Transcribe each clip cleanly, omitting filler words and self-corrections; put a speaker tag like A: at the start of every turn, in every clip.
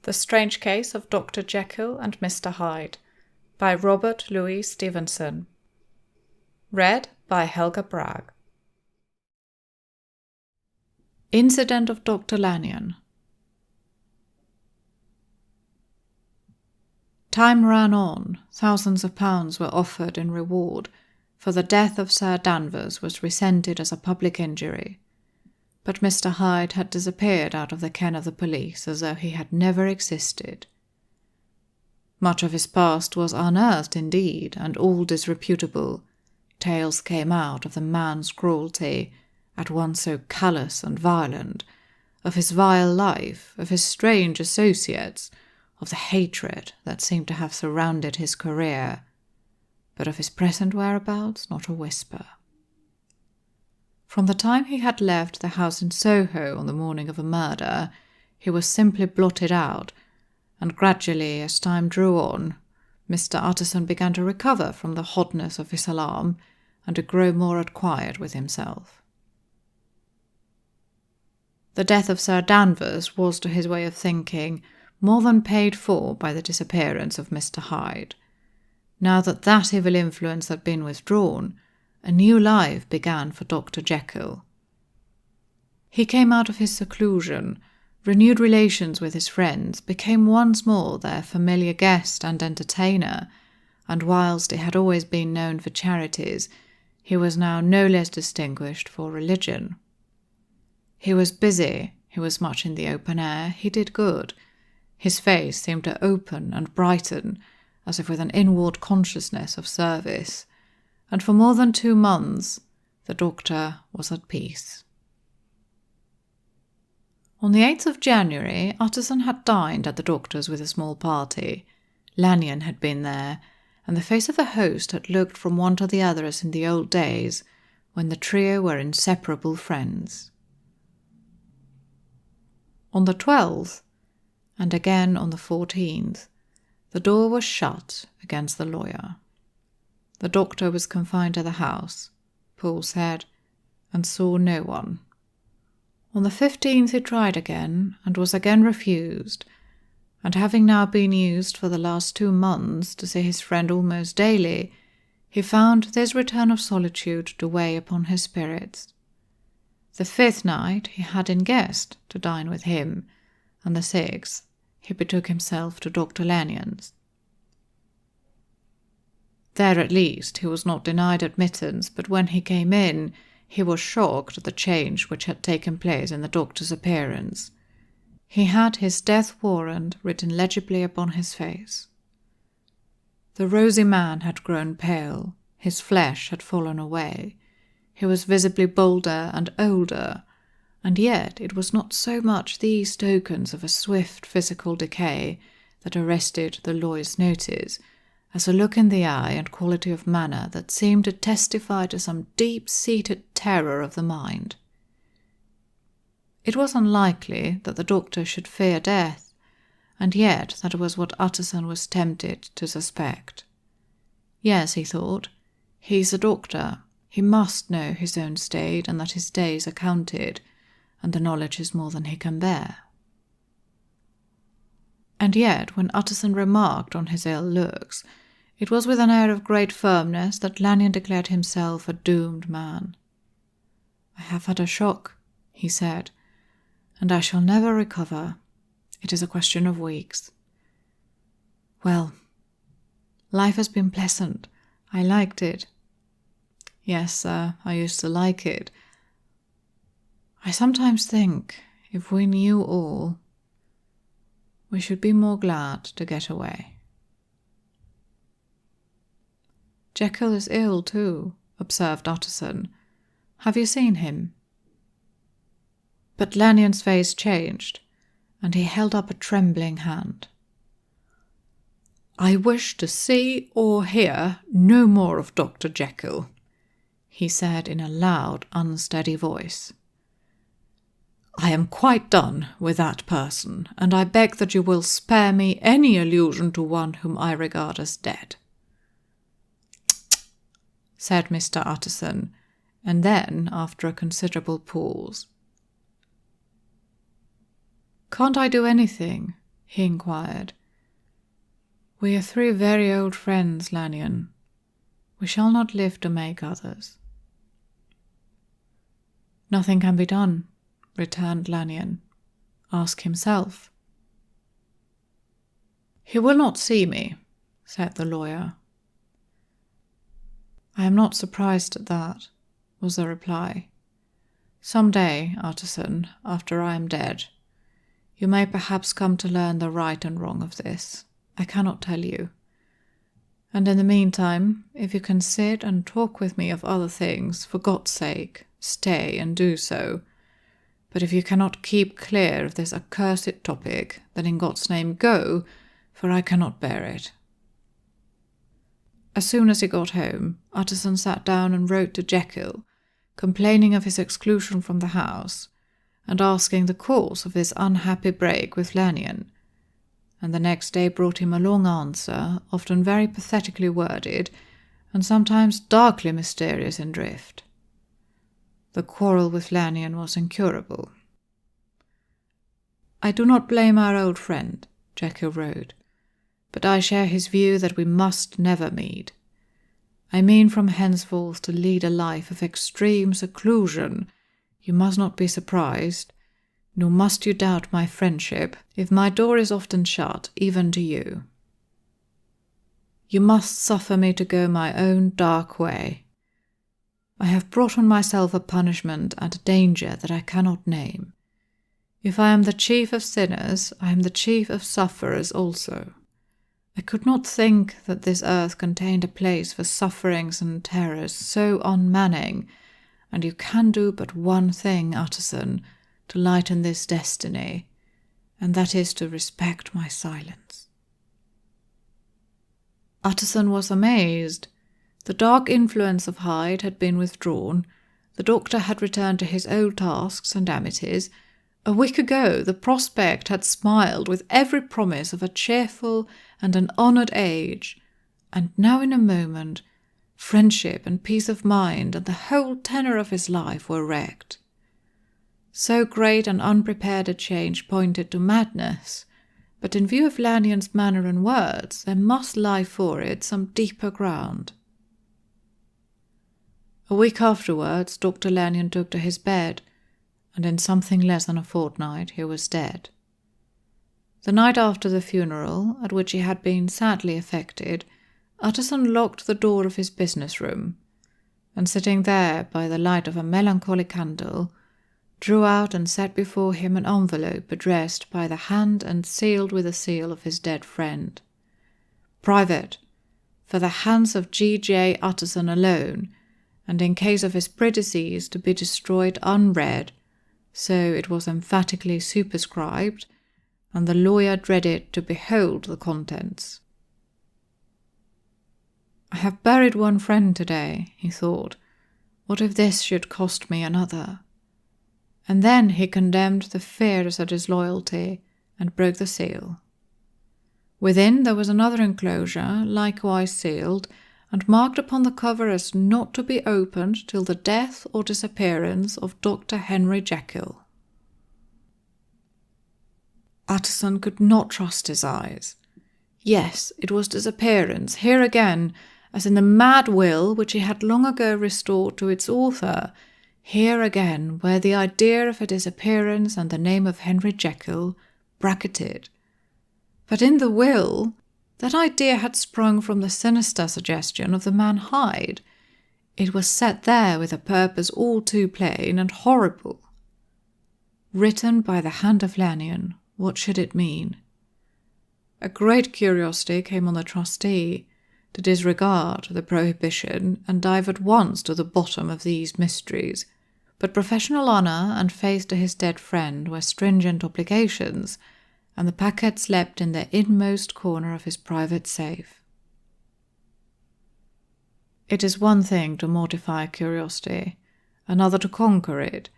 A: The Strange Case of Dr. Jekyll and Mr. Hyde by Robert Louis Stevenson. Read by Helga Bragg. Incident of Dr. Lanyon. Time ran on. Thousands of pounds were offered in reward, for the death of Sir Danvers was resented as a public injury. But Mr. Hyde had disappeared out of the ken of the police as though he had never existed. Much of his past was unearthed indeed, and all disreputable. Tales came out of the man's cruelty, at once so callous and violent, of his vile life, of his strange associates, of the hatred that seemed to have surrounded his career, but of his present whereabouts not a whisper. From the time he had left the house in Soho on the morning of a murder, he was simply blotted out, and gradually, as time drew on, Mr. Utterson began to recover from the hotness of his alarm and to grow more at quiet with himself. The death of Sir Danvers was, to his way of thinking, more than paid for by the disappearance of Mr. Hyde. Now that evil influence had been withdrawn, a new life began for Dr. Jekyll. He came out of his seclusion, renewed relations with his friends, became once more their familiar guest and entertainer, and whilst he had always been known for charities, he was now no less distinguished for religion. He was busy, he was much in the open air, he did good. His face seemed to open and brighten, as if with an inward consciousness of service, and for more than 2 months the doctor was at peace. On the 8th of January, Utterson had dined at the doctor's with a small party. Lanyon had been there, and the face of the host had looked from one to the other as in the old days, when the trio were inseparable friends. On the 12th, and again on the 14th, the door was shut against the lawyer. The doctor was confined to the house, Paul said, and saw no one. On the 15th he tried again, and was again refused, and having now been used for the last 2 months to see his friend almost daily, he found this return of solitude to weigh upon his spirits. The 5th night he had in guest to dine with him, and the 6th he betook himself to Dr. Lanyon's. There at least he was not denied admittance, but when he came in, he was shocked at the change which had taken place in the doctor's appearance. He had his death warrant written legibly upon his face. The rosy man had grown pale, his flesh had fallen away, he was visibly bolder and older, and yet it was not so much these tokens of a swift physical decay that arrested the lawyer's notice, as a look in the eye and quality of manner that seemed to testify to some deep-seated terror of the mind. It was unlikely that the doctor should fear death, and yet that was what Utterson was tempted to suspect. Yes, he thought, he is a doctor, he must know his own state and that his days are counted, and the knowledge is more than he can bear. And yet, when Utterson remarked on his ill looks, it was with an air of great firmness that Lanyon declared himself a doomed man. "I have had a shock," he said, "and I shall never recover. It is a question of weeks. Well, life has been pleasant. I liked it. Yes, sir, I used to like it. I sometimes think, if we knew all, we should be more glad to get away." "Jekyll is ill too," observed Utterson. "Have you seen him?" But Lanyon's face changed, and he held up a trembling hand. "I wish to see or hear no more of Dr. Jekyll," he said in a loud, unsteady voice. "I am quite done with that person, and I beg that you will spare me any allusion to one whom I regard as dead." said Mr. Utterson, and then, after a considerable pause, "Can't I do anything? he inquired. "We are 3 very old friends, Lanyon. We shall not live to make others." "Nothing can be done," returned Lanyon. "Ask himself." "He will not see me," said the lawyer. "I am not surprised at that," was the reply. "Some day, Utterson, after I am dead, you may perhaps come to learn the right and wrong of this. I cannot tell you. And in the meantime, if you can sit and talk with me of other things, for God's sake, stay and do so. But if you cannot keep clear of this accursed topic, then in God's name go, for I cannot bear it." As soon as he got home, Utterson sat down and wrote to Jekyll, complaining of his exclusion from the house, and asking the cause of his unhappy break with Lanyon, and the next day brought him a long answer, often very pathetically worded, and sometimes darkly mysterious in drift. The quarrel with Lanyon was incurable. "I do not blame our old friend," Jekyll wrote, "but I share his view that we must never meet. I mean from henceforth to lead a life of extreme seclusion. You must not be surprised, nor must you doubt my friendship, if my door is often shut, even to you. You must suffer me to go my own dark way. I have brought on myself a punishment and a danger that I cannot name. If I am the chief of sinners, I am the chief of sufferers also. I could not think that this earth contained a place for sufferings and terrors so unmanning, and you can do but one thing, Utterson, to lighten this destiny, and that is to respect my silence." Utterson was amazed. The dark influence of Hyde had been withdrawn. The doctor had returned to his old tasks and amities. A week ago the prospect had smiled with every promise of a cheerful and an honoured age, and now in a moment friendship and peace of mind and the whole tenor of his life were wrecked. So great and unprepared a change pointed to madness, but in view of Lanyon's manner and words, there must lie for it some deeper ground. A week afterwards, Dr Lanyon took to his bed, and in something less than a fortnight he was dead. The night after the funeral, at which he had been sadly affected, Utterson locked the door of his business room, and sitting there by the light of a melancholy candle, drew out and set before him an envelope addressed by the hand and sealed with the seal of his dead friend. "Private, for the hands of G.J. Utterson alone, and in case of his predecease to be destroyed unread," so it was emphatically superscribed, and the lawyer dreaded to behold the contents. "I have buried one friend today," he thought. "What if this should cost me another?" And then he condemned the fears at his loyalty and broke the seal. Within there was another enclosure, likewise sealed, and marked upon the cover as not to be opened till the death or disappearance of Dr. Henry Jekyll. Utterson could not trust his eyes. Yes, it was disappearance, here again, as in the mad will which he had long ago restored to its author. Here again were the idea of a disappearance and the name of Henry Jekyll bracketed. But in the will, that idea had sprung from the sinister suggestion of the man Hyde. It was set there with a purpose all too plain and horrible. Written by the hand of Lanyon, what should it mean? A great curiosity came on the trustee to disregard the prohibition and dive at once to the bottom of these mysteries. But professional honour and faith to his dead friend were stringent obligations, and the packet slept in the inmost corner of his private safe. It is one thing to mortify curiosity, another to conquer it,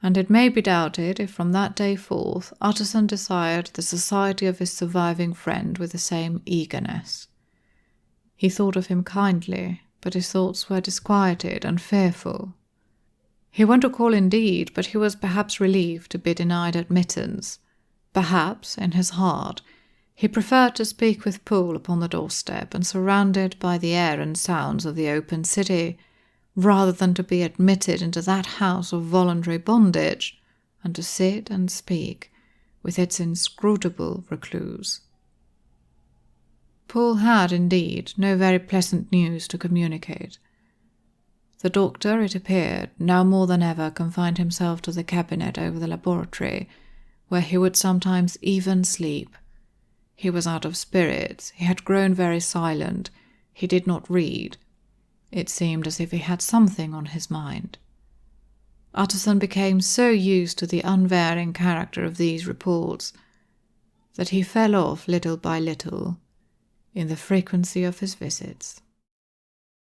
A: and it may be doubted if from that day forth Utterson desired the society of his surviving friend with the same eagerness. He thought of him kindly, but his thoughts were disquieted and fearful. He went to call indeed, but he was perhaps relieved to be denied admittance, Perhaps, in his heart, he preferred to speak with Poole upon the doorstep and surrounded by the air and sounds of the open city, rather than to be admitted into that house of voluntary bondage, and to sit and speak with its inscrutable recluse. Poole had, indeed, no very pleasant news to communicate. The doctor, it appeared, now more than ever confined himself to the cabinet over the laboratory, where he would sometimes even sleep. He was out of spirits, he had grown very silent, he did not read. It seemed as if he had something on his mind. Utterson became so used to the unvarying character of these reports that he fell off little by little in the frequency of his visits.